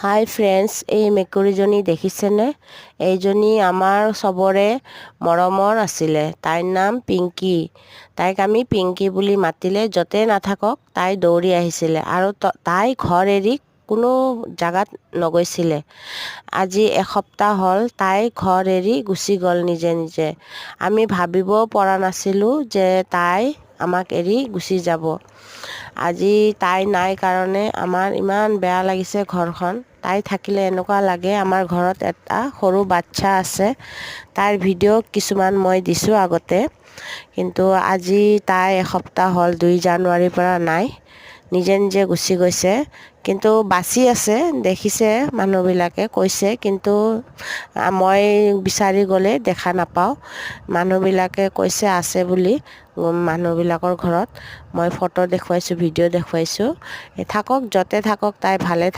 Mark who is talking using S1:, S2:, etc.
S1: হাই friends, এই মেকুৰীজনী দেখিছেনে? এইজনী আমাৰ চবৰে মৰমৰ আছিলে। তাইৰ নাম পিংকি। তাইক আমি পিংকি বুলি মাতিলে য'তে নাথাকক তাই দৌৰি আহিছিলে আৰু তাই ঘৰ এৰি কোনো জেগাত নগৈছিলে। আজি এসপ্তাহ হ'ল তাই ঘৰ এৰি গুচি গ'ল নিজে নিজে। আমি ভাবিবও পৰা নাছিলোঁ যে তাই আমাক এৰি গুচি যাব। আজি তাই নাই কাৰণে আমাৰ ইমান বেয়া লাগিছে ঘৰখন। তাই থাকিলে এনেকুৱা লাগে আমাৰ ঘৰত এটা সৰু বাচ্চা আছে। তাইৰ ভিডিঅ' কিছুমান মই দিছোঁ আগতে, কিন্তু আজি তাই এসপ্তাহ হ'ল 2 জানুৱাৰীৰ পৰা নাই, নিজে নিজে গুচি গৈছে। কিন্তু বাচি আছে, দেখিছে মানুহবিলাকে কৈছে, কিন্তু মই বিচাৰি গ'লে দেখা নাপাওঁ। মানুহবিলাকে কৈছে আছে বুলি। মানুহবিলাকৰ ঘৰত মই ফটো দেখুৱাইছোঁ, ভিডিঅ' দেখুৱাইছোঁ। থাকক, য'তে থাকক তাই ভালে থাকক।